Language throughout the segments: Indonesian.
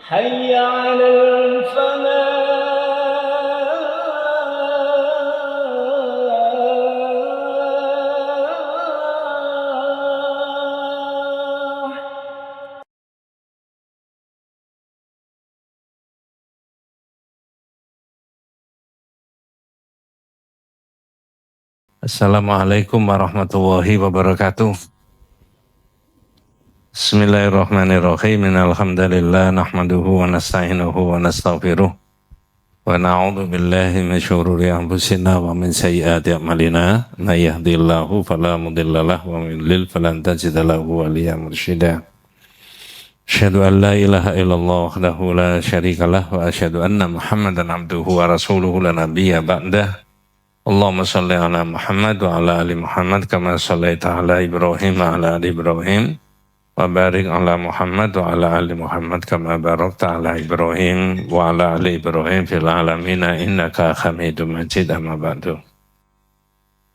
حي على الفلاح. Assalamualaikum warahmatullahi wabarakatuh. Bismillahirrahmanirrahim. Alhamdulillah nahmaduhu wa nasta'inuhu wa nastaghfiruh. Wa na'udzu billahi min syururi anfusina wa min sayyiati a'malina. May yahdihillahu fala mudhillalah wa may yudlil falan tajida lahu waliyyan mursyida. Asyhadu an la ilaha illallah wahdahu la syarikalah wa asyhadu anna Muhammadan abduhu wa rasuluhu la nabiyya ba'dah. Allahumma salli ala Muhammad wa ala ali Muhammad kama sallaita ala Ibrahim wa ala ali Ibrahim wa barik ala Muhammad wa ala ali Muhammad kama barakta ala Ibrahim wa ala ali Ibrahim fil alamin innaka Hamidum Majid. Amma ba'du.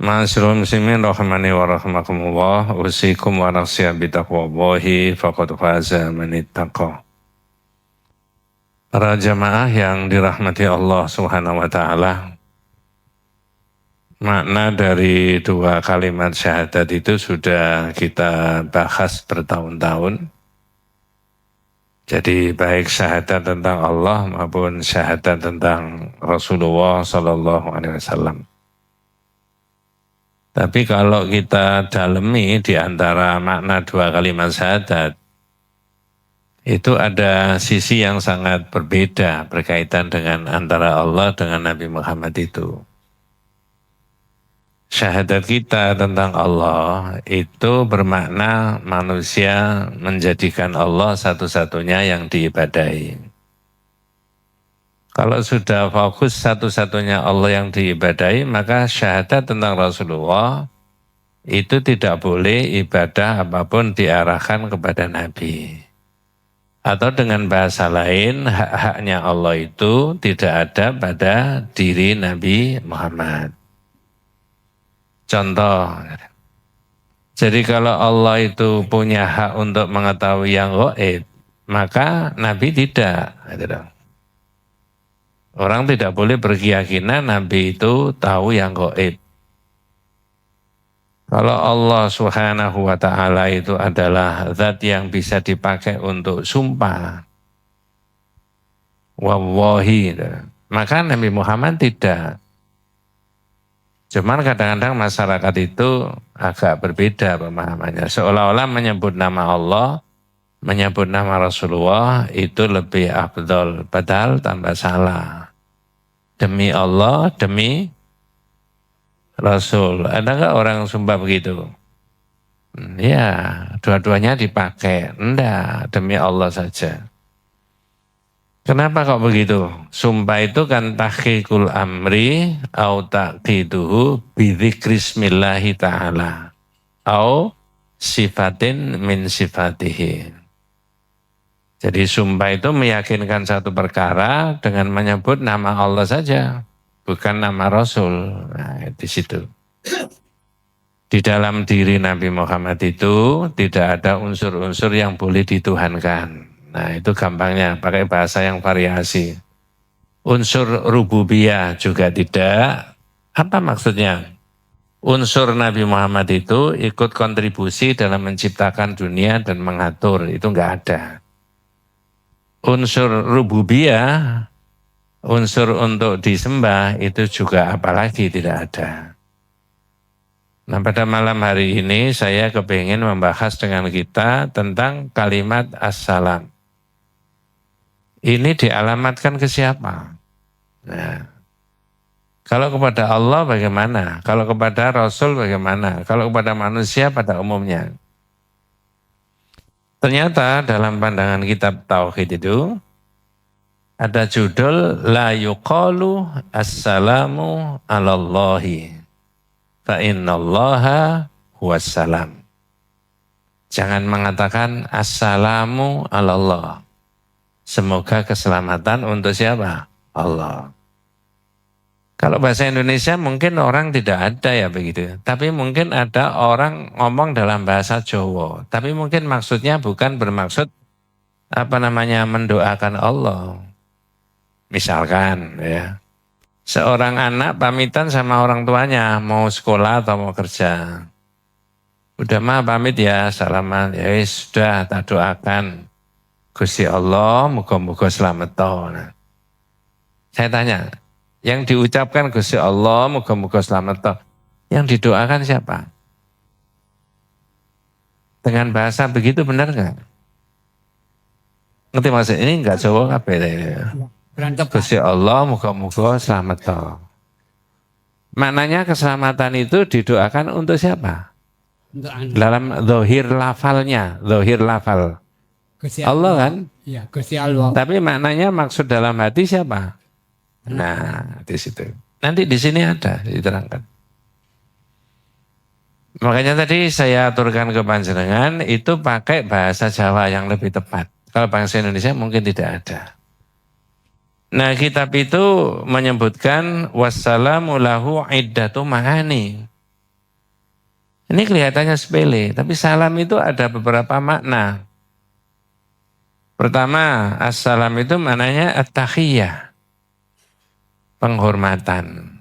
Ma'asyiral muslimin rahimani wa rahimakumullah, usikum wa nafsiya bi taqwallahi faqad faza man ittaqa. Para jamaah yang dirahmati Allah Subhanahu wa taala, makna dari dua kalimat syahadat itu sudah kita bahas bertahun-tahun. Jadi baik syahadat tentang Allah maupun syahadat tentang Rasulullah Sallallahu Alaihi Wasallam. Tapi kalau kita dalami di antara makna dua kalimat syahadat, itu ada sisi yang sangat berbeda berkaitan dengan antara Allah dengan Nabi Muhammad itu. Syahadat kita tentang Allah itu bermakna manusia menjadikan Allah satu-satunya yang diibadahi. Kalau sudah fokus satu-satunya Allah yang diibadahi, maka syahadat tentang Rasulullah itu tidak boleh ibadah apapun diarahkan kepada Nabi. Atau dengan bahasa lain, hak-haknya Allah itu tidak ada pada diri Nabi Muhammad. Contoh, jadi kalau Allah itu punya hak untuk mengetahui yang gaib, maka Nabi tidak. Orang tidak boleh berkeyakinan Nabi itu tahu yang gaib. Kalau Allah Subhanahu wa ta'ala itu adalah zat yang bisa dipakai untuk sumpah, wallahi, maka Nabi Muhammad tidak. Cuman kadang-kadang masyarakat itu agak berbeda pemahamannya. Seolah-olah menyebut nama Allah, menyebut nama Rasulullah itu lebih afdol. Padahal tambah salah. Demi Allah, demi Rasul. Ada nggak orang sumpah begitu? Ya, dua-duanya dipakai. Enggak, demi Allah saja. Kenapa kok begitu? Sumpah itu kan tahqiqul amri au taqiduhu bidzikrismillahi ta'ala au sifatin min sifatihi. Jadi sumpah itu meyakinkan satu perkara dengan menyebut nama Allah saja, bukan nama Rasul. Nah, di situ. Di dalam diri Nabi Muhammad itu tidak ada unsur-unsur yang boleh dituhankan. Nah, itu gampangnya, pakai bahasa yang variasi. Unsur rububiyah juga tidak. Apa maksudnya? Unsur Nabi Muhammad itu ikut kontribusi dalam menciptakan dunia dan mengatur, itu enggak ada. Unsur rububiyah, unsur untuk disembah, itu juga apalagi tidak ada. Nah, pada malam hari ini saya kepingin membahas dengan kita tentang kalimat as-salam. Ini dialamatkan ke siapa? Nah, kalau kepada Allah bagaimana? Kalau kepada Rasul bagaimana? Kalau kepada manusia pada umumnya? Ternyata dalam pandangan kitab Tauhid itu ada judul La yuqalu as-salamu alallahi fa innallaha huwassalam. Jangan mengatakan as-salamu alallah. Semoga keselamatan untuk siapa? Allah. Kalau bahasa Indonesia mungkin orang tidak ada ya begitu. Tapi mungkin ada orang ngomong dalam bahasa Jawa. Tapi mungkin maksudnya bukan bermaksud mendoakan Allah. Misalkan ya, seorang anak pamitan sama orang tuanya mau sekolah atau mau kerja. Udah mah pamit ya, salaman. Ya sudah, tak doakan. Gusti Allah, muga-muga selamat toh. Nah, saya tanya, yang diucapkan Gusti Allah, muga-muga selamat toh. Yang didoakan siapa? Dengan bahasa begitu benar nggak? Ngerti maksud ini nggak Jawa kabeh ya. Gusti Allah muga-muga selamat toh. Maknanya keselamatan itu didoakan untuk siapa? Dalam zahir lafalnya, zahir lafal. Allah kan? Ya, Gusti Allah. Tapi maknanya maksud dalam hati siapa? Nah, di situ. Nanti di sini ada diterangkan. Makanya tadi saya aturkan ke panjenengan itu pakai bahasa Jawa yang lebih tepat. Kalau bahasa Indonesia mungkin tidak ada. Nah, kitab itu menyebutkan wassalamu lahu iddatu ma'ani. Ini kelihatannya sepele, tapi salam itu ada beberapa makna. Pertama, assalam itu maknanya at-tahiyyah, penghormatan.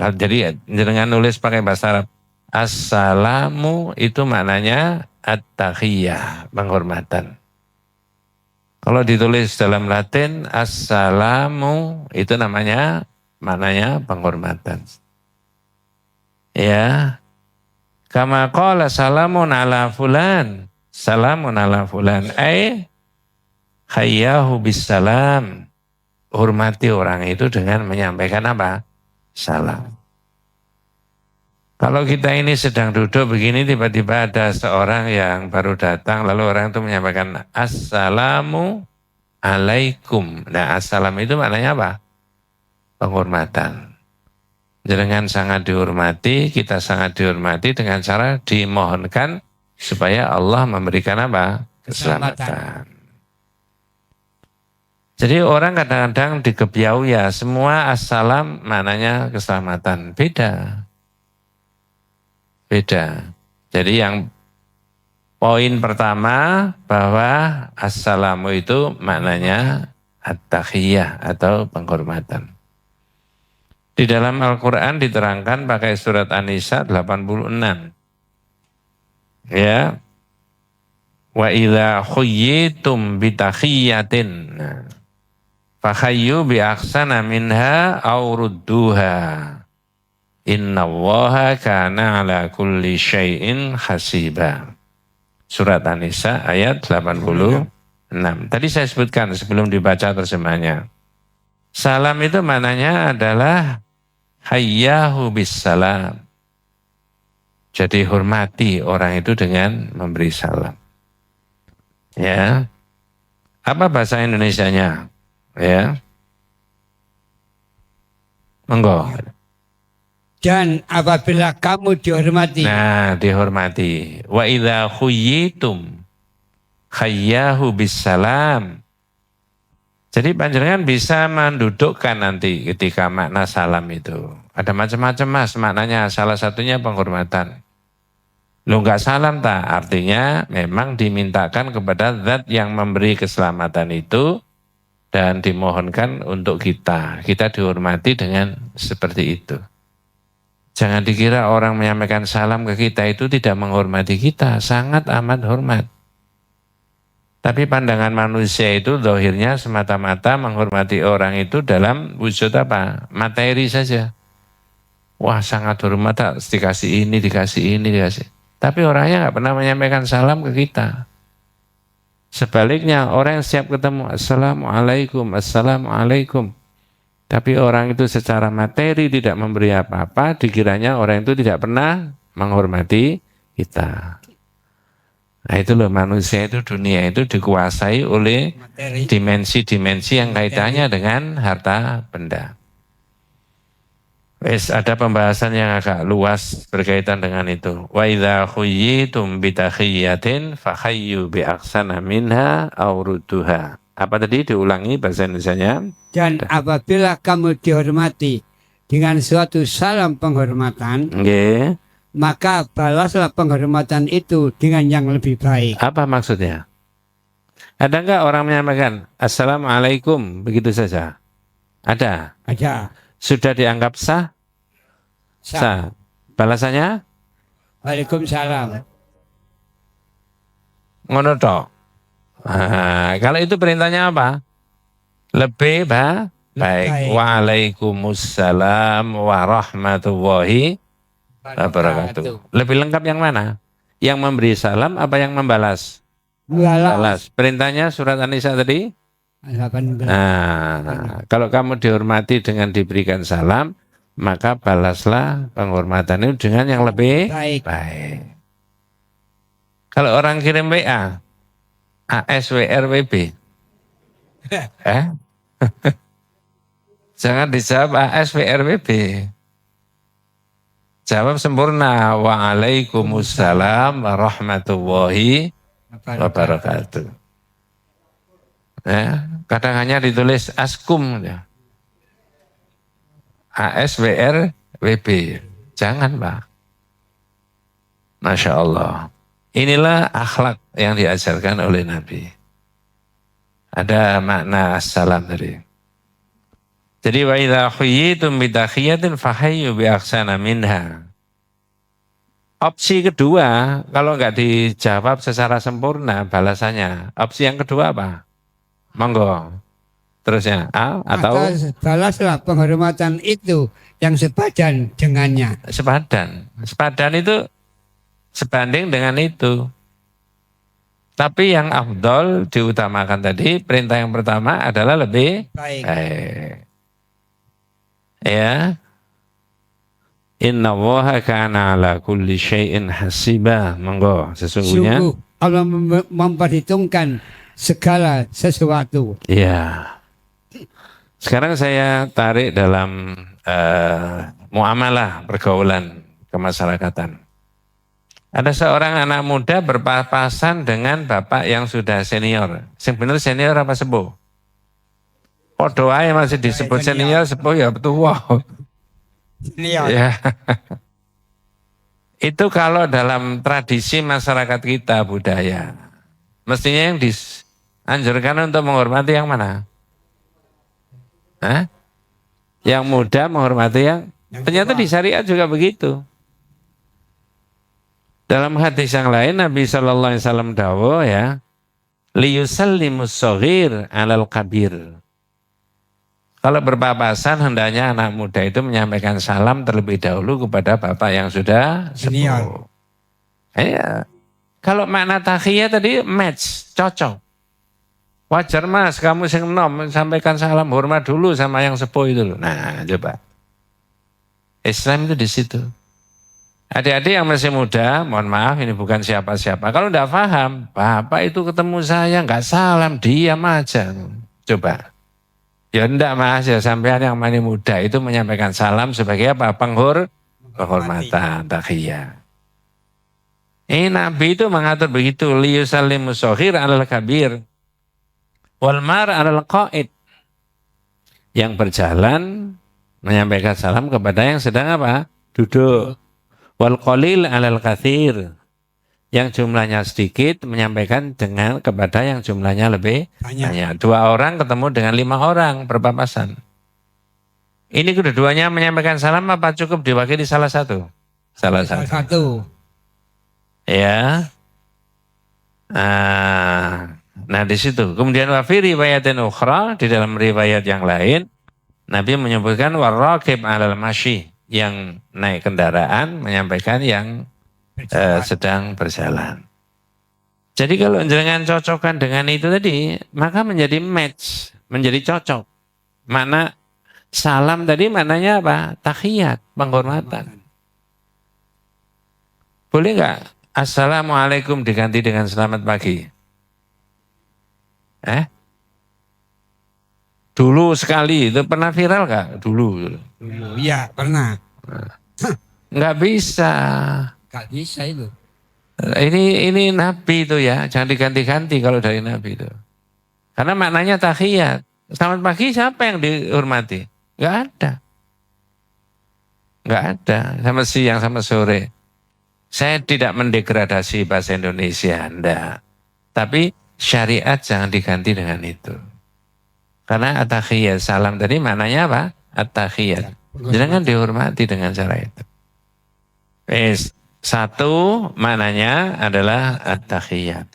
Jadi jangan nulis pakai bahasa Arab. Assalamu itu maknanya at-tahiyyah, penghormatan. Kalau ditulis dalam Latin, assalamu itu maknanya penghormatan. Ya, kama qala salamun ala fulan, salamun ala fulan, hayyahu bisalam. Hormati orang itu dengan menyampaikan apa? Salam. Kalau kita ini sedang duduk begini, tiba-tiba ada seorang yang baru datang, lalu orang itu menyampaikan assalamu alaikum. Nah, assalam itu maknanya apa? Penghormatan. Dengan sangat dihormati, kita sangat dihormati dengan cara dimohonkan supaya Allah memberikan apa? Keselamatan. Jadi orang kadang-kadang dikebiau ya, semua assalam maknanya keselamatan. Beda. Jadi yang poin pertama bahwa assalamu itu maknanya at-tahiyyah atau penghormatan. Di dalam Al-Quran diterangkan pakai surat An-Nisa 86. Ya. Wa idza khuyyitum bitahiyyatin fakhayyu bi ahsana minha aw rudduha. Innallaha kana ala kulli syai'in hasiba. Surat An-Nisa ayat 86. Tadi saya sebutkan sebelum dibaca terjemahnya. Salam itu maknanya adalah hayyahu bissalam. Jadi hormati orang itu dengan memberi salam. Ya. Apa bahasa Indonesianya? Ya. Monggo. Dan apabila kamu dihormati. Nah, dihormati. Wa idza khuyyitum hayyahu bissalam. Jadi panjenengan bisa mendudukkan nanti ketika makna salam itu. Ada macam-macam Mas maknanya, salah satunya penghormatan. Lu enggak salam tak? Artinya memang dimintakan kepada zat yang memberi keselamatan itu dan dimohonkan untuk kita. Kita dihormati dengan seperti itu. Jangan dikira orang menyampaikan salam ke kita itu tidak menghormati kita, sangat amat hormat. Tapi pandangan manusia itu zahirnya semata-mata menghormati orang itu dalam wujud apa? Materi saja. Wah sangat hormat, dikasih ini, dikasih ini, dikasih. Tapi orangnya nggak pernah menyampaikan salam ke kita. Sebaliknya orang yang siap ketemu, assalamualaikum, assalamualaikum. Tapi orang itu secara materi tidak memberi apa-apa, dikiranya orang itu tidak pernah menghormati kita. Nah itu loh, manusia itu, dunia itu dikuasai oleh dimensi-dimensi yang kaitannya dengan harta benda. Ada pembahasan yang agak luas berkaitan dengan itu. Wa idza khuyyitum bi tahiyyatin fakhayyu bi ahsana minha aw rudduha. Apa tadi diulangi bahasa Indonesianya? Dan apabila kamu dihormati dengan suatu salam penghormatan, maka balaslah penghormatan itu dengan yang lebih baik. Apa maksudnya? Ada enggak orang menyampaikan Assalamualaikum begitu saja? Ada. Ada. Sudah dianggap sah? Sah. Balasannya? Waalaikumsalam. Ngono tok. Kalau itu perintahnya apa? Lebih baik. Baik. Waalaikumsalam warahmatullahi wabarakatuh. Lebih lengkap yang mana? Yang memberi salam apa yang membalas? Balas. Perintahnya surat An-Nisa tadi? 18. Nah, kalau kamu dihormati dengan diberikan salam, maka balaslah penghormatan itu dengan yang lebih baik. Kalau orang kirim WA, ASWRWB, jangan dijawab ASWRWB. Jawab sempurna. Waalaikumsalam warahmatullahi wabarakatuh. Ya, kadang hanya ditulis askum. Ya. ASWRWB. Jangan, Pak. Masya Allah. Inilah akhlak yang diajarkan oleh Nabi. Ada makna assalam tadi. Jadi wa idza khuyyitum bi tahiyatin fahayyu bi ahsana minha. Opsi kedua, kalau enggak dijawab secara sempurna balasannya. Opsi yang kedua apa? Monggo. Terusnya A atau balaslah penghormatan itu yang sepadan dengannya. Sepadan. Sepadan itu sebanding dengan itu. Tapi yang afdol diutamakan tadi, perintah yang pertama adalah lebih baik. Ya. Inna Allaha kana ala kulli syai'in hasiba. Monggo, sesungguhnya Sungguh Allah memperhitungkan segala sesuatu. Iya. Sekarang saya tarik dalam muamalah pergaulan kemasyarakatan. Ada seorang anak muda berpapasan dengan bapak yang sudah senior. Yang benar senior apa sepuh? Podo ae masih disebut senior, sepuh ya tua. Senior. Ya. Itu kalau dalam tradisi masyarakat kita budaya, mestinya yang dianjurkan untuk menghormati yang mana? Hah? Yang muda menghormati yang ternyata di syariat juga begitu. Dalam hadis yang lain Nabi sallallahu alaihi wasallam dawuh ya, liyusallimus shaghir 'alal kabir. Kalau berpapasan hendaknya anak muda itu menyampaikan salam terlebih dahulu kepada bapak yang sudah sepuh. Iya. Kalau makna tahiyah tadi match, cocok. Wajar mas, kamu sing enom sampaikan salam hormat dulu sama yang sepuh itu loh. Nah, coba. Islam itu di situ. Adik-adik yang masih muda, mohon maaf ini bukan siapa-siapa. Kalau enggak paham, bapak itu ketemu saya enggak salam, diam aja. Coba. Ya enggak mas, ya sampean yang masih muda itu menyampaikan salam sebagai apa? Penghormatan, tahiyah. Nabi itu mengatur begitu, liyusallimu shaghir 'alal kabir wal mar 'alal qa'id. Yang berjalan menyampaikan salam kepada yang sedang apa? Duduk. Wal qalil 'alal katsir. Yang jumlahnya sedikit menyampaikan dengan kepada yang jumlahnya lebih banyak. 2 orang ketemu dengan 5 orang berpapasan. Ini kedua-duanya menyampaikan salam apa cukup diwakili salah satu? Salah satu. Ya. Nah di situ. Kemudian wa fi riwayatin ukhra, di dalam riwayat yang lain Nabi menyebutkan warraqib 'alal masyi, yang naik kendaraan menyampaikan yang sedang berjalan. Jadi kalau jenengan cocokkan dengan itu tadi, maka menjadi match, menjadi cocok. Mana salam tadi maknanya apa? Tahiyat, penghormatan. Boleh nggak? Assalamualaikum diganti dengan selamat pagi. Dulu sekali, itu pernah viral nggak? Dulu. Iya, pernah. Nggak bisa. Nggak bisa itu. Ini Nabi itu ya, jangan diganti-ganti kalau dari Nabi itu. Karena maknanya tahiyat. Selamat pagi siapa yang dihormati? Nggak ada. Nggak ada. Sama siang, sama sore. Saya tidak mendegradasi bahasa Indonesia, enggak. Tapi syariat jangan diganti dengan itu. Karena at-tahiyat salam tadi maknanya apa? At-tahiyat. Jangan dihormati dengan cara itu. Satu maknanya adalah at-tahiyat.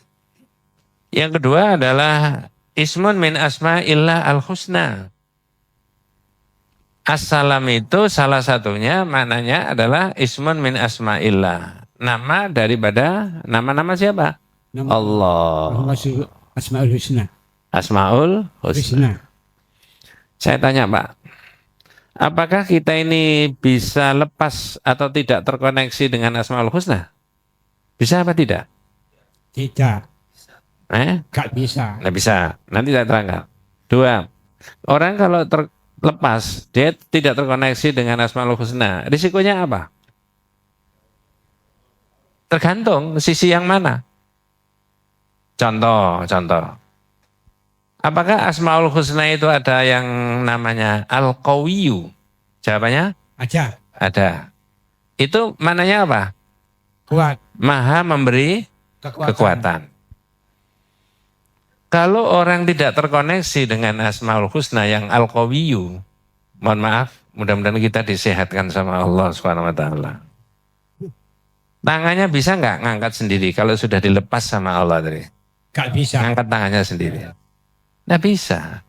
Yang kedua adalah ismun min asma'illah al-husna. Assalam itu salah satunya maknanya adalah ismun min asma'illah. Nama daripada nama-nama siapa? Allah. Asmaul Husna. Asmaul Husna. Saya tanya Pak, apakah kita ini bisa lepas atau tidak terkoneksi dengan Asmaul Husna? Bisa apa tidak? Tidak. Gak bisa. Nggak bisa. Nanti saya terangkan. Dua, orang kalau terlepas, dia tidak terkoneksi dengan Asmaul Husna. Risikonya apa? Tergantung sisi yang mana. Contoh. Apakah Asmaul Husna itu ada yang namanya Al-Qawiyyu? Jawabannya? Ada. Itu mananya apa? Kuat. Maha memberi kekuatan. Kalau orang tidak terkoneksi dengan Asmaul Husna yang Al-Qawiyyu, mohon maaf, mudah-mudahan kita disehatkan sama Allah Subhanahu wa taala. Tangannya bisa nggak ngangkat sendiri kalau sudah dilepas sama Allah tadi? Gak bisa. Ngangkat tangannya sendiri. Nggak bisa.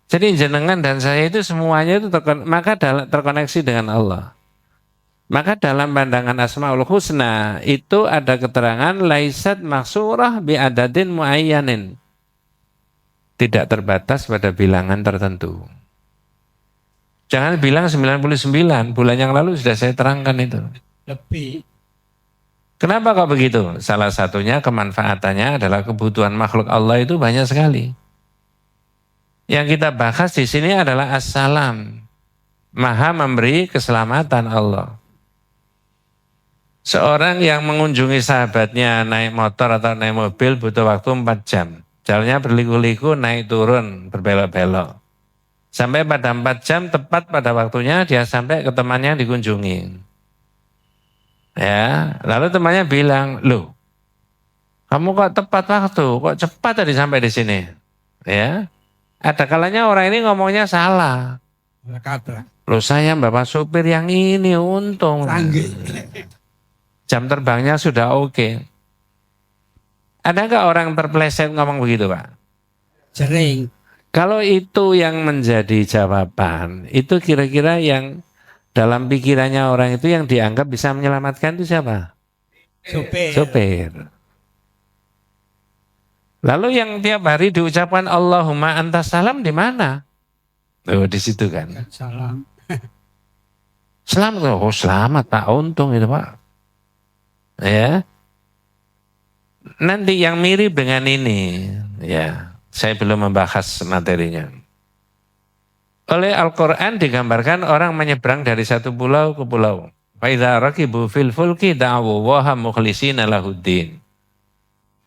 Jadi jenengan dan saya itu semuanya itu terkoneksi dengan Allah. Maka dalam pandangan Asmaul Husna itu ada keterangan laisat maksurah bi adadin muayyanin. Tidak terbatas pada bilangan tertentu. Jangan bilang 99, bulan yang lalu sudah saya terangkan itu. Lebih. Kenapa kok begitu? Salah satunya kemanfaatannya adalah kebutuhan makhluk Allah itu banyak sekali. Yang kita bahas di sini adalah As-Salam. Maha memberi keselamatan Allah. Seorang yang mengunjungi sahabatnya naik motor atau naik mobil butuh waktu 4 jam. Jalannya berliku-liku, naik turun, berbelok-belok. Sampai pada 4 jam tepat pada waktunya dia sampai ke temannya yang dikunjungi. Ya, lalu temannya bilang, "Loh, kamu kok tepat waktu, kok cepat tadi sampai di sini?" Ya. Ada kalanya orang ini ngomongnya salah. Loh, saya Bapak supir yang ini untung. Jam terbangnya sudah oke. Ada nggak orang terpeleset ngomong begitu, Pak? Sering. Kalau itu yang menjadi jawaban, itu kira-kira yang dalam pikirannya orang itu yang dianggap bisa menyelamatkan itu siapa? Supir. Lalu yang tiap hari diucapkan Allahumma antas salam di mana? Oh, di situ kan. Salam. Selamat, oh selamat Pak, untung itu Pak. Ya. Nanti yang mirip dengan ini, ya, saya belum membahas materinya. Oleh Al-Quran digambarkan orang menyeberang dari satu pulau ke pulau. Fa idza raqibu fil fulki da'u waha mukhlishina lahuddin.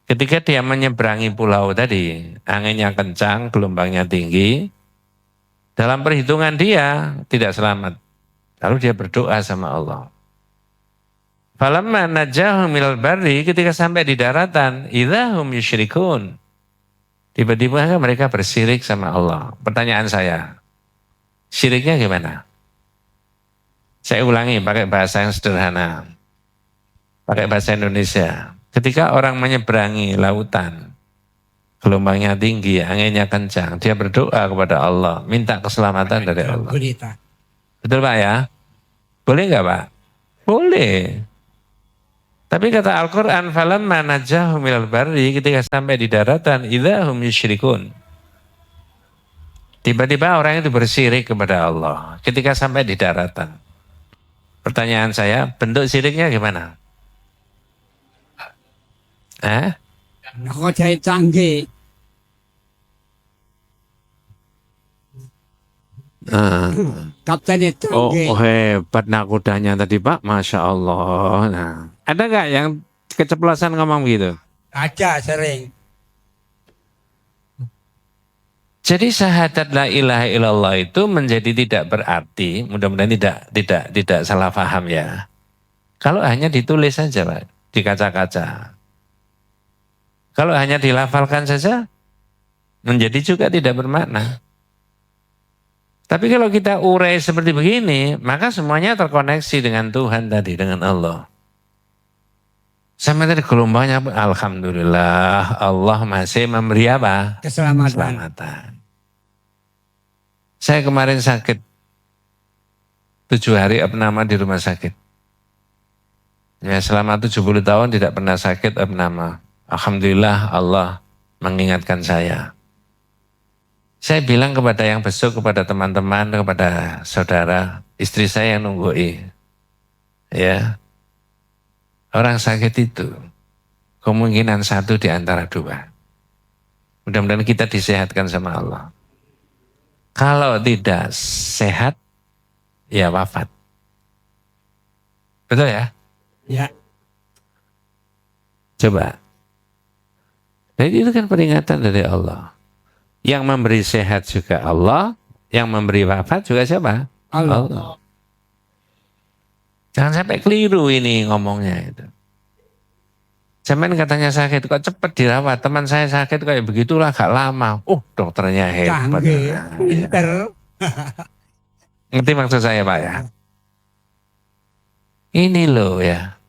Ketika dia menyeberangi pulau tadi, anginnya kencang, gelombangnya tinggi, dalam perhitungan dia tidak selamat. Lalu dia berdoa sama Allah. Falamma najahum minal barri, ketika sampai di daratan, idzahum yusyrikun. Tiba-tiba mereka bersirik sama Allah. Pertanyaan saya, syiriknya gimana? Saya ulangi pakai bahasa yang sederhana. Pakai bahasa Indonesia. Ketika orang menyeberangi lautan, gelombangnya tinggi, anginnya kencang, dia berdoa kepada Allah, minta keselamatan dari Allah. Betul Pak ya? Boleh nggak Pak? Boleh. Tapi kata Al-Quran, falamma najahum minal barri, ketika sampai di daratan, idzahum yusyrikun. Tiba-tiba orang itu bersirik kepada Allah ketika sampai di daratan. Pertanyaan saya, bentuk siriknya gimana? Kok saya canggih. Kapten itu canggih. Oh hebat nakudanya tadi Pak, Masya Allah. Nah, ada nggak yang keceplosan ngomong gitu? Ada sering. Jadi syahadat la ilaha illallah itu menjadi tidak berarti, mudah-mudahan tidak salah paham ya. Kalau hanya ditulis saja Pak, di kaca-kaca. Kalau hanya dilafalkan saja, menjadi juga tidak bermakna. Tapi kalau kita urai seperti begini, maka semuanya terkoneksi dengan Tuhan tadi, dengan Allah. Sampai tadi gelombangnya, alhamdulillah Allah masih memberi apa? Keselamatan. Keselamatan. Saya kemarin sakit 7 hari abnama di rumah sakit. Ya, selama 70 tahun tidak pernah sakit abnama. Alhamdulillah Allah mengingatkan saya. Saya bilang kepada yang besok, kepada teman-teman, kepada saudara, istri saya yang nunggui. Ya, orang sakit itu kemungkinan 1 di antara 2. Mudah-mudahan kita disehatkan sama Allah. Kalau tidak sehat, ya wafat. Betul ya? Ya. Coba. Jadi itu kan peringatan dari Allah. Yang memberi sehat juga Allah, yang memberi wafat juga siapa? Allah. Jangan sampai keliru ini ngomongnya itu. Zaman katanya sakit, kok cepat dirawat. Teman saya sakit kayak begitulah, gak lama. Dokternya hebat. Canggih, pinter. Ngerti maksud saya Pak ya? Ini loh ya.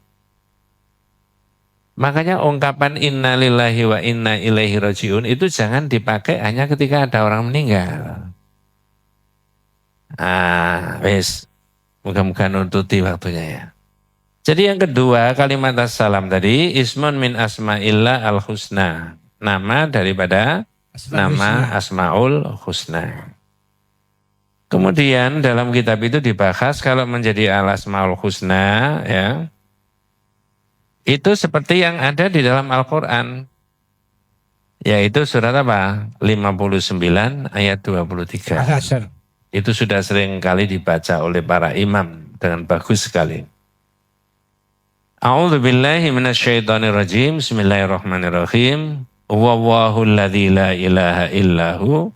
Makanya ungkapan inna lillahi wa inna ilaihi rajiun itu jangan dipakai hanya ketika ada orang meninggal. Wes. Mudah-mudahan nuntuti waktunya ya. Jadi yang kedua, kalimat assalam tadi, ismun min asma'illah al-husna. Nama daripada nama Asma'ul Husna. Kemudian dalam kitab itu dibahas kalau menjadi al-Asma'ul Husna, ya, itu seperti yang ada di dalam Al-Quran. Yaitu surat apa? 59 ayat 23. Al-Hasr. Itu sudah sering kali dibaca oleh para imam dengan bagus sekali. A'udzu billahi minasyaitonir rajim. Bismillahirrahmanirrahim. Wallahu alladzi la ilaha illahu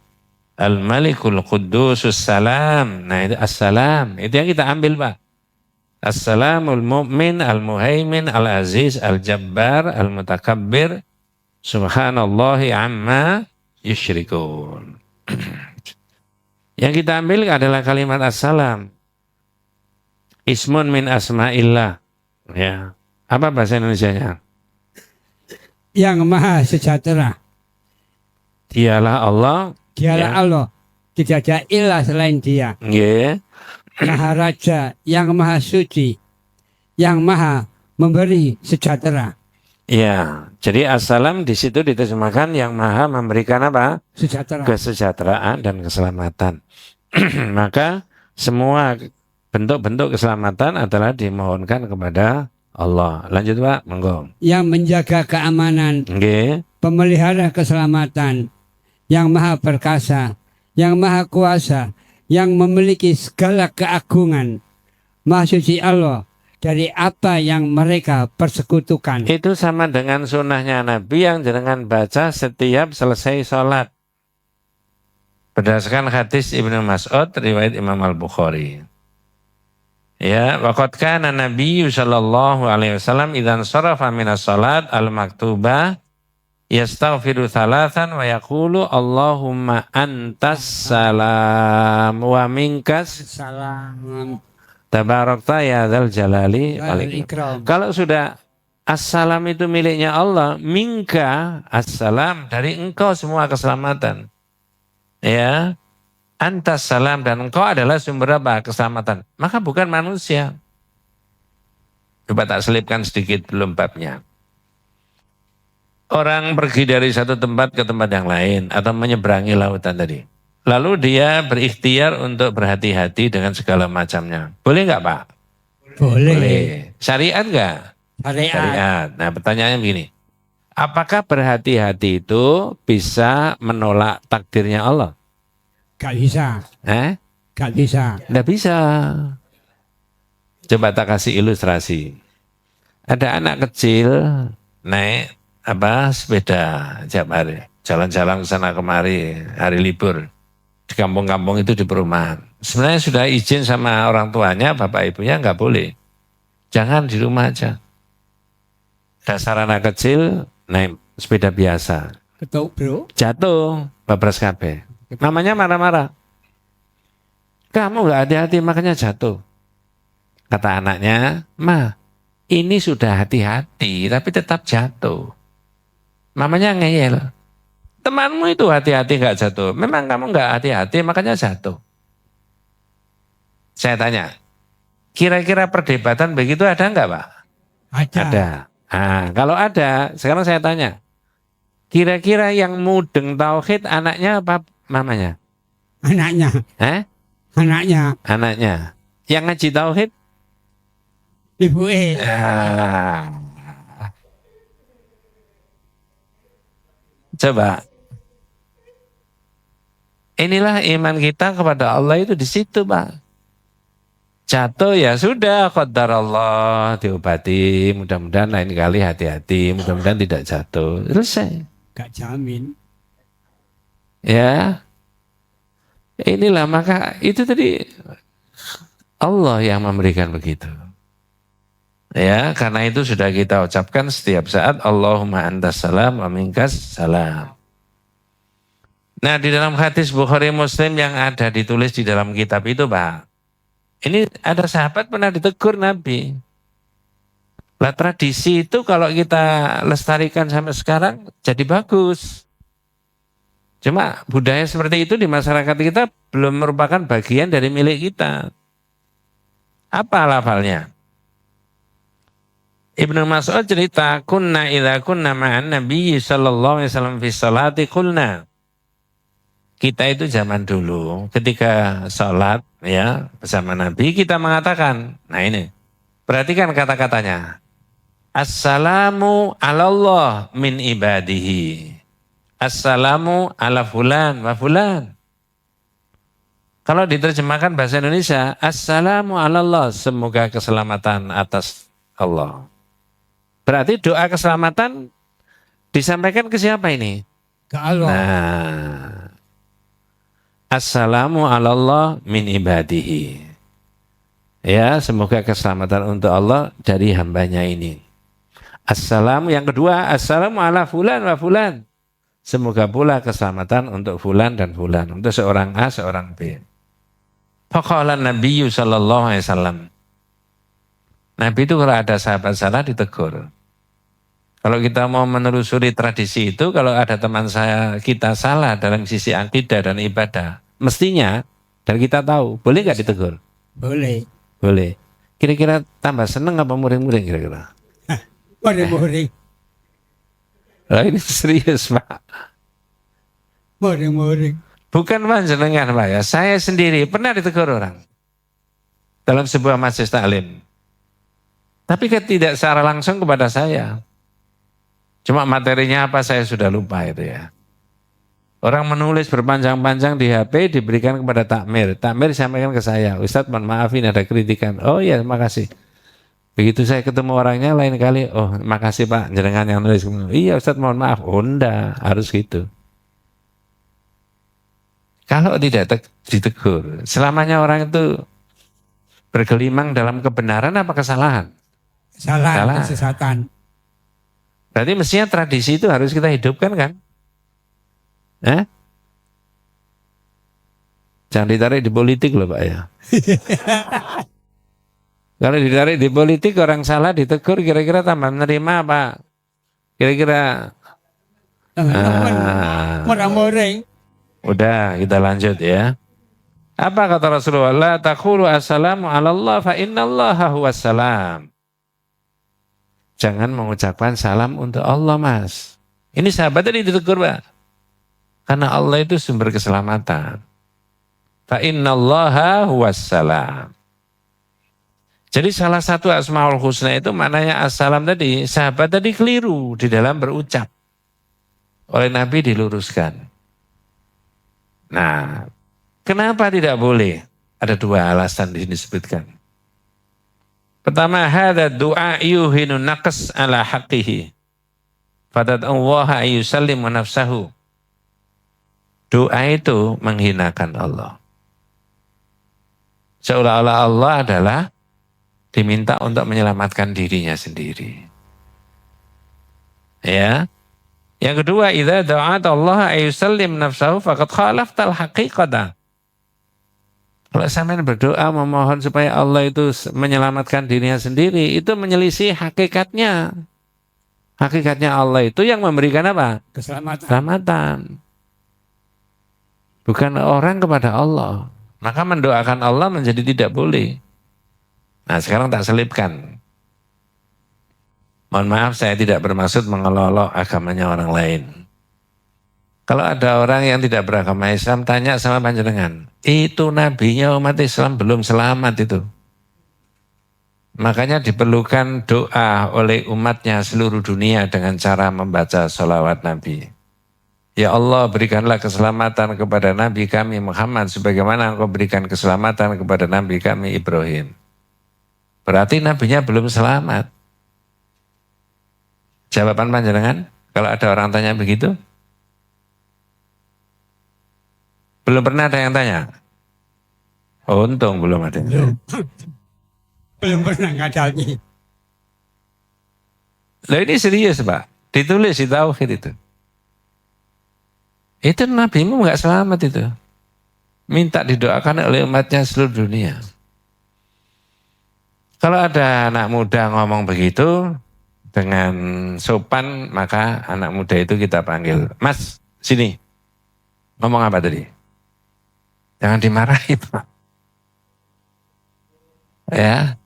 al-malikul quddusus salam. Nah, itu assalam. Itu yang kita ambil, Pak. Assalamul mu'min al-muhaimin al-aziz al-jabbar al-mutakabbir subhanallahi amma yusyrikun. Yang kita ambil adalah kalimat assalam. Ismun min asma'illah. Ya. Apa bahasa Indonesianya? Yang maha sejahtera. Dialah Allah. Dialah ya. Allah. Tidak ada ilah selain dia. Yeah. Maha Raja, yang maha suci, yang maha memberi sejahtera. Ya, jadi assalam di situ diterjemahkan yang maha memberikan apa? Sejahtera. Kesejahteraan dan keselamatan. Maka semua bentuk-bentuk keselamatan adalah dimohonkan kepada Allah. Lanjut Pak, monggo. Yang menjaga keamanan, pemelihara keselamatan, yang maha perkasa, yang maha kuasa, yang memiliki segala keagungan, maha suci Allah dari apa yang mereka persekutukan. Itu sama dengan sunnahnya Nabi yang jenengan baca setiap selesai sholat. Berdasarkan hadis Ibnu Mas'ud, riwayat Imam Al-Bukhari. Ya, waqad kana Nabi sallallahu alaihi wasallam idzan sharafa minas salat al-maktubah yastaghfiru thalathan wa yaqulu Allahumma antas salam wa minkas Salam. tabarakta ya dzal jalali wal ikram. Kalau sudah assalam itu miliknya Allah, minka assalam, dari engkau semua keselamatan. Ya. Antas salam, dan engkau adalah sumber apa? Keselamatan. Maka bukan manusia. Coba tak selipkan sedikit belum babnya. Orang pergi dari satu tempat ke tempat yang lain atau menyeberangi lautan tadi. Lalu dia berikhtiar untuk berhati-hati dengan segala macamnya. Boleh nggak Pak? Boleh. Syariat nggak? Syariat. Nah pertanyaannya begini. Apakah berhati-hati itu bisa menolak takdirnya Allah? Gak bisa. Gak bisa. Nggak bisa. Coba tak kasih ilustrasi. Ada anak kecil naik sepeda tiap hari, jalan-jalan ke sana kemari, hari libur di kampung-kampung itu di perumahan. Sebenarnya sudah izin sama orang tuanya, bapak ibunya nggak boleh. Jangan di rumah aja. Dasar anak kecil naik sepeda biasa. Ketuk bro. Jatuh, babras kabeh. Mamanya marah-marah. Kamu nggak hati-hati makanya jatuh. Kata anaknya, Ma, ini sudah hati-hati tapi tetap jatuh. Mamanya ngeyel. Temanmu itu hati-hati nggak jatuh. Memang kamu nggak hati-hati makanya jatuh. Saya tanya, kira-kira perdebatan begitu ada nggak Pak? Ada. Nah, kalau ada, sekarang saya tanya, kira-kira yang mudeng tauhid anaknya apa mamanya? Anaknya. Anaknya. Anaknya. Yang ngaji tauhid? Ibu Coba. Inilah iman kita kepada Allah itu di situ, Pak. Jatuh ya sudah, qadarallah, diobati, mudah-mudahan lain kali hati-hati, mudah-mudahan tidak jatuh. Selesai. Gak jamin. Ya. Inilah maka itu tadi Allah yang memberikan begitu. Ya, karena itu sudah kita ucapkan setiap saat Allahumma antas salam wa minkas salam. Nah, di dalam hadis Bukhari Muslim yang ada ditulis di dalam kitab itu, Pak. Ini ada sahabat pernah ditegur Nabi. Lah tradisi itu kalau kita lestarikan sampai sekarang jadi bagus. Cuma budaya seperti itu di masyarakat kita belum merupakan bagian dari milik kita. Apa lafalnya? Ibnu Mas'ud cerita, kunna idza kunna ma'an Nabi sallallahu alaihi wasallam fi sholati qulna. Kita itu zaman dulu ketika sholat ya bersama Nabi kita mengatakan, nah ini perhatikan kata-katanya, assalamu alallah min ibadihi, assalamu ala fulan wa fulan. Kalau diterjemahkan bahasa Indonesia, assalamu alallah, semoga keselamatan atas Allah. Berarti doa keselamatan disampaikan ke siapa ini? Ke Allah. Nah, assalamu alallah min ibadihi. Ya, semoga keselamatan untuk Allah dari hambanya ini. Assalamu yang kedua, assalamu ala fulan wa fulan. Semoga pula keselamatan untuk fulan dan fulan, untuk seorang A, seorang B. Faqala Nabi sallallahu alaihi wasallam. Nabi itu kalau ada sahabat salah ditegur. Kalau kita mau menelusuri tradisi itu, kalau ada teman kita salah dalam sisi akidah dan ibadah, mestinya, dan kita tahu, boleh nggak ditegur? Boleh. Boleh. Kira-kira tambah seneng apa muring-muring kira-kira? Muring-muring. Nah, ini serius Pak. Muring-muring. Bukan panjenengan Pak ya, saya sendiri pernah ditegur orang dalam sebuah majelis taklim. Tapi tidak secara langsung kepada saya. Cuma materinya apa saya sudah lupa itu ya. Orang menulis berpanjang-panjang di HP diberikan kepada takmir. Takmir disampaikan ke saya, Ustadz mohon maaf ini ada kritikan. Oh iya makasih. Begitu saya ketemu orangnya lain kali, oh makasih Pak jenengan yang nulis. Iya Ustadz mohon maaf. Oh enggak, harus gitu. Kalau tidak ditegur, selamanya orang itu bergelimang dalam kebenaran apa kesalahan? Salah. Kesesatan. Berarti mestinya tradisi itu harus kita hidupkan kan? Jangan ditarik di politik loh Pak ya. Kalau ditarik di politik orang salah ditegur kira-kira tambah menerima apa? Kira-kira Muring-muring. Udah kita lanjut ya. Apa kata Rasulullah? La taqulu assalamu ala Allah fa innallaha huwassalam. Jangan mengucapkan salam untuk Allah Mas. Ini sahabat tadi ditegur Pak. Karena Allah itu sumber keselamatan. Fa innallaha huwassalam. Jadi salah satu Asmaul Husna itu maknanya assalam tadi. Sahabat tadi keliru di dalam berucap. Oleh Nabi diluruskan. Nah, kenapa tidak boleh? Ada dua alasan di sini disebutkan. Pertama, hadza du'a yuhinu naqs ala haqqihi. Fadad'ullaha ayyusallimu nafsahu. Doa itu menghinakan Allah. Seolah-olah Allah adalah diminta untuk menyelamatkan dirinya sendiri. Ya. Yang kedua, idza da'at Allah ayusallim nafsahu faqad khalaftal haqiqata. Kalau sampean berdoa memohon supaya Allah itu menyelamatkan dirinya sendiri, itu menyelisih hakikatnya. Hakikatnya Allah itu yang memberikan apa? Keselamatan. Bukan orang kepada Allah. Maka mendoakan Allah menjadi tidak boleh. Nah sekarang tak selipkan. Mohon maaf saya tidak bermaksud mengelolok agamanya orang lain. Kalau ada orang yang tidak beragama Islam tanya sama panjenengan, itu nabinya umat Islam belum selamat itu. Makanya diperlukan doa oleh umatnya seluruh dunia dengan cara membaca sholawat Nabi. Ya Allah berikanlah keselamatan kepada Nabi kami Muhammad sebagaimana Engkau berikan keselamatan kepada Nabi kami Ibrahim. Berarti nabinya belum selamat. Jawaban panjenengan kalau ada orang tanya begitu? Belum pernah ada yang tanya? Oh, untung belum ada. Belum pernah ngadalnya. Loh ini serius Pak, ditulis di Tauhid itu. Itu nabimu enggak selamat itu. Minta didoakan oleh umatnya seluruh dunia. Kalau ada anak muda ngomong begitu dengan sopan, maka anak muda itu kita panggil, Mas, sini. Ngomong apa tadi? Jangan dimarahi Pak. Ya,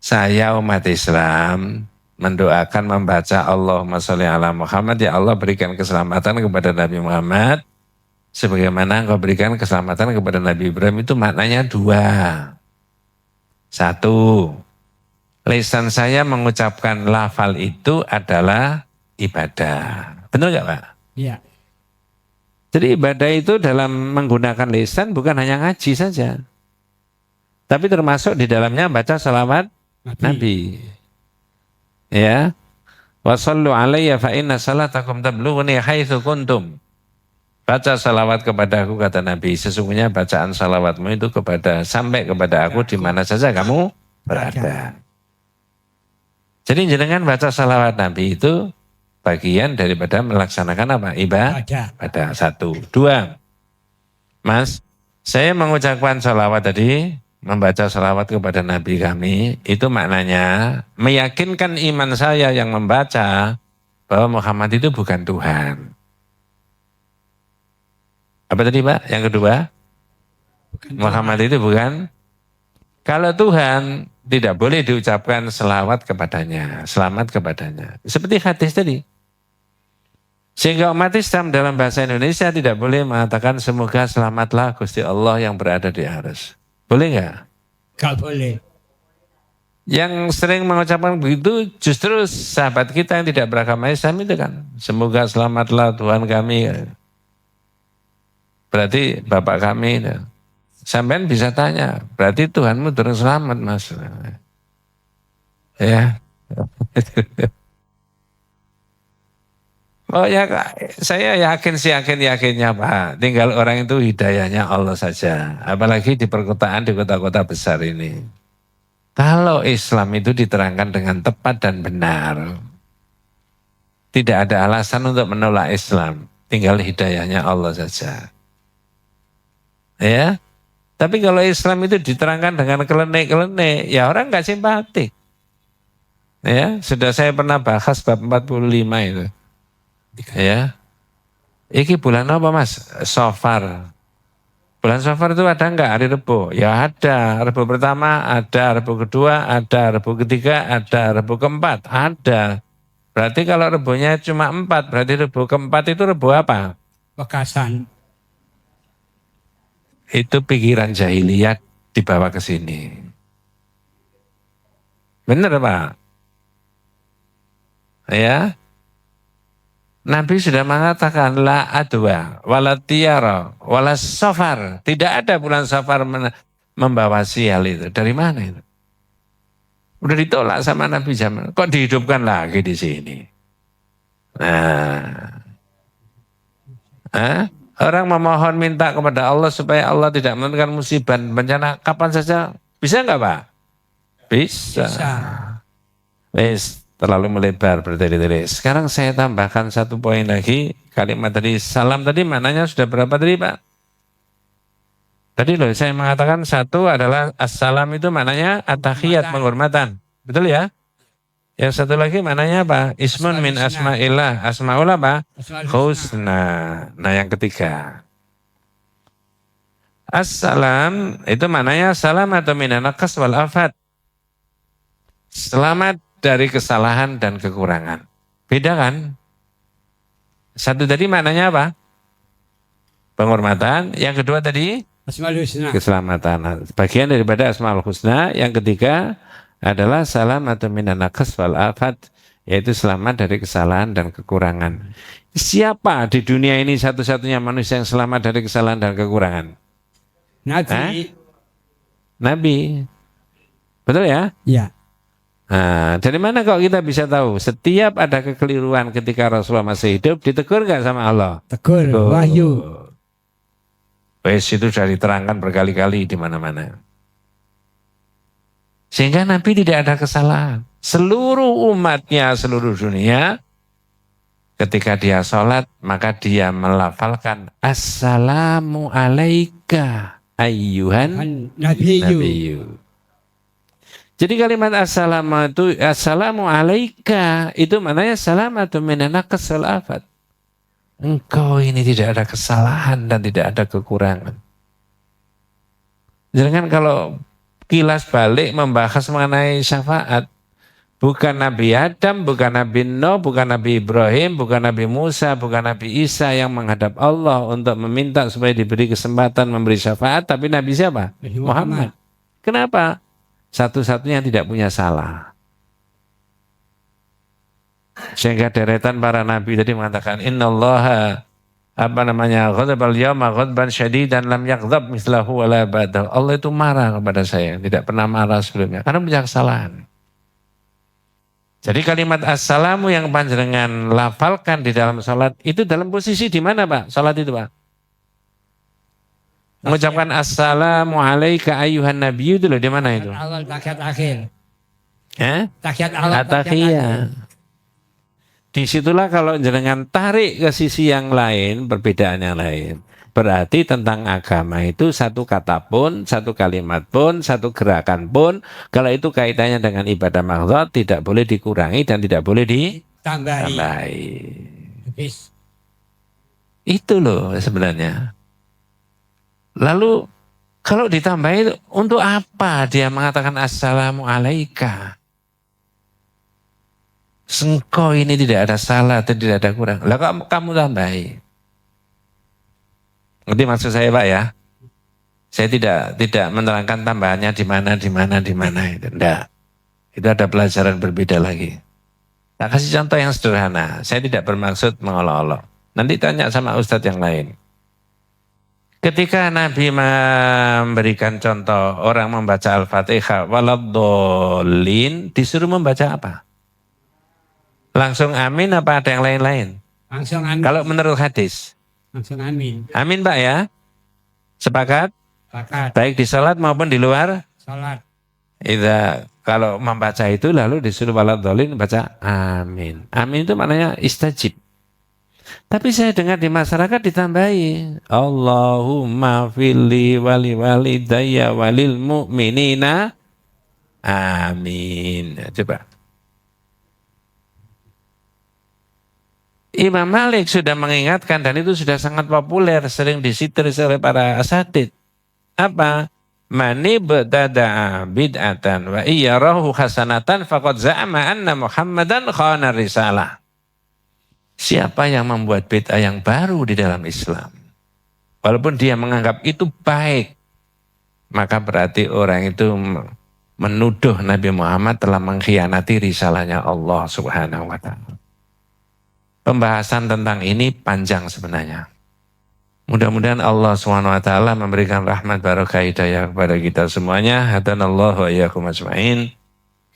saya umat Islam mendoakan membaca Allahumma sholli ala Muhammad, ya Allah berikan keselamatan kepada Nabi Muhammad sebagaimana Engkau berikan keselamatan kepada Nabi Ibrahim. Itu maknanya dua. Satu, lisan saya mengucapkan lafal itu adalah ibadah. Benar gak Pak? Iya. Jadi ibadah itu dalam menggunakan lisan bukan hanya ngaji saja. Tapi termasuk di dalamnya baca salawat Nabi. Ya. Wa shallu alayya fa inna salatakum tablughuni haitsu kuntum. Baca salawat kepada aku kata Nabi, sesungguhnya bacaan salawatmu itu sampai kepada aku di mana saja kamu berada. Jadi jenengan baca salawat Nabi itu bagian daripada melaksanakan apa? Ibadah. Satu. Dua. Mas, saya mengucapkan salawat tadi, membaca salawat kepada Nabi kami, itu maknanya meyakinkan iman saya yang membaca bahwa Muhammad itu bukan Tuhan. Apa tadi Pak? Yang kedua? Muhammad itu bukan. Kalau Tuhan tidak boleh diucapkan selawat kepadanya, selamat kepadanya. Seperti hadis tadi. Sehingga umat Islam dalam bahasa Indonesia tidak boleh mengatakan semoga selamatlah Gusti Allah yang berada di arsy. Boleh nggak? Nggak boleh. Yang sering mengucapkan begitu justru sahabat kita yang tidak beragama Islam itu kan. Semoga selamatlah Tuhan kami. Berarti Bapak kami. Sampean bisa tanya, berarti Tuhanmu turun selamat Mas. Ya. Oh ya, saya yakinnya Pak. Tinggal orang itu hidayahnya Allah saja. Apalagi di perkotaan, di kota-kota besar ini. Kalau Islam itu diterangkan dengan tepat dan benar, tidak ada alasan untuk menolak Islam. Tinggal hidayahnya Allah saja. Ya. Tapi kalau Islam itu diterangkan dengan kelenek-kelenek, ya orang nggak simpatik. Ya, sudah saya pernah bahas bab 45 itu. Ya. Iki bulan apa Mas? Safar. Bulan Safar itu ada enggak hari Rebo? Ya ada. Rebo pertama ada, Rebo kedua ada, Rebo ketiga ada, Rebo keempat ada. Berarti kalau Rebonya cuma 4, berarti Rebo keempat itu Rebo apa? Pekasan. Itu pikiran jahiliyah dibawa ke sini. Benar Pak? Ya. Nabi sudah mengatakan la adwa wala tiyara wala safar. Tidak ada bulan Safar membawa sial itu. Dari mana itu? Udah ditolak sama Nabi zaman. Kok dihidupkan lagi di sini? Nah. Orang memohon minta kepada Allah supaya Allah tidak menurunkan musibah bencana kapan saja. Bisa enggak Pak? Bisa. Wis, terlalu melebar bertele-tele. Sekarang saya tambahkan satu poin lagi. Kalimat tadi salam tadi maknanya sudah berapa tadi Pak? Tadi loh saya mengatakan satu adalah assalam itu maknanya at-tahiyat, penghormatan. Betul ya? Yang satu lagi maknanya apa? Ismun min asma'illah. Asma'ul apa? Husna. Nah yang ketiga. Assalam itu maknanya salamatu minan naqas wal afat. Selamat dari kesalahan dan kekurangan. Beda kan? Satu tadi maknanya apa? Penghormatan. Yang kedua tadi? Asmaul Husna. Keselamatan. Bagian daripada Asmaul Husna. Yang ketiga adalah salamatu minan naqas wal afat. Yaitu selamat dari kesalahan dan kekurangan. Siapa di dunia ini satu-satunya manusia yang selamat dari kesalahan dan kekurangan? Nabi. Nabi. Betul ya? Ya. Nah, dari mana kok kita bisa tahu? Setiap ada kekeliruan ketika Rasulullah masih hidup, ditegur nggak sama Allah? Tegur, wahyu. Wes itu sudah diterangkan berkali-kali di mana-mana. Sehingga Nabi tidak ada kesalahan. Seluruh umatnya, seluruh dunia, ketika dia sholat, maka dia melafalkan Assalamu alaika ayyuhan nabiyyu. Jadi kalimat assalamu alaika itu maknanya salamatu minan naqas wal afat. Engkau ini tidak ada kesalahan dan tidak ada kekurangan. Jangan kalau kilas balik membahas mengenai syafaat, bukan Nabi Adam, bukan Nabi Nuh, bukan Nabi Ibrahim, bukan Nabi Musa, bukan Nabi Isa yang menghadap Allah untuk meminta supaya diberi kesempatan memberi syafaat, tapi Nabi siapa? Muhammad. Kenapa? Satu-satunya yang tidak punya salah. Sehingga deretan para nabi tadi mengatakan innallaha ghadabal yawma ghadban syadidan lam yaghdab mislahu wala ba'dahu. Allah itu marah kepada saya, tidak pernah marah sebelumnya karena punya kesalahan. Jadi kalimat assalamu yang panjenengan lafalkan di dalam salat itu dalam posisi di mana Pak? Salat itu Pak? Mengucapkan assalamu alaika ayyuhan nabiyyu itu loh, di mana itu? Awal tahiyat akhir. Tahiyat awal tahiyat. Disitulah kalau jenengan tarik ke sisi yang lain, perbedaan yang lain. Berarti tentang agama itu satu kata pun, satu kalimat pun, satu gerakan pun, kalau itu kaitannya dengan ibadah mahdhah tidak boleh dikurangi dan tidak boleh ditambahi. Itu loh sebenarnya. Lalu kalau ditambahi untuk apa dia mengatakan assalamu alaika? Engkau ini tidak ada salah dan tidak ada kurang. Lah kamu tambahi. Ngerti maksud saya Pak ya? Saya tidak menerangkan tambahannya di mana itu. Enggak. Itu ada pelajaran berbeda lagi. Tak kasih contoh yang sederhana. Saya tidak bermaksud mengolok-olok. Nanti tanya sama ustadz yang lain. Ketika Nabi memberikan contoh orang membaca Al-Fatihah waladhdallin, disuruh membaca apa? Langsung amin apa ada yang lain-lain? Langsung amin. Kalau menurut hadis? Langsung amin. Amin Pak ya? Sepakat? Sepakat. Baik di salat maupun di luar? Salat. Kalau membaca itu lalu disuruh waladhdallin baca amin. Amin itu maknanya istajib. Tapi saya dengar di masyarakat ditambahi Allahumma fili wali walidayya walil mu'minina amin. Coba. Imam Malik sudah mengingatkan dan itu sudah sangat populer, sering disitir oleh para asatid. Apa? Mani btada'a bid'atan wa iyarahu hasanatan faqad za'ama anna Muhammadan khana risalah. Siapa yang membuat bid'ah yang baru di dalam Islam, walaupun dia menganggap itu baik, maka berarti orang itu menuduh Nabi Muhammad telah mengkhianati risalahnya Allah Subhanahu wa ta'ala. Pembahasan tentang ini panjang sebenarnya. Mudah-mudahan Allah Subhanahu wa ta'ala memberikan rahmat barakah hidayah kepada kita semuanya. Hadanallahu wa iyyakum ajmain.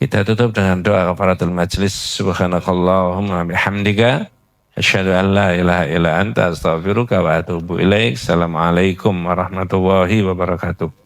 Kita tutup dengan doa kafaratul majlis. Subhanakallahumma bihamdika asyhadu an la ilaha illa anta astaghfiruka wa atubu ilaik. Assalamualaikum warahmatullahi wabarakatuh.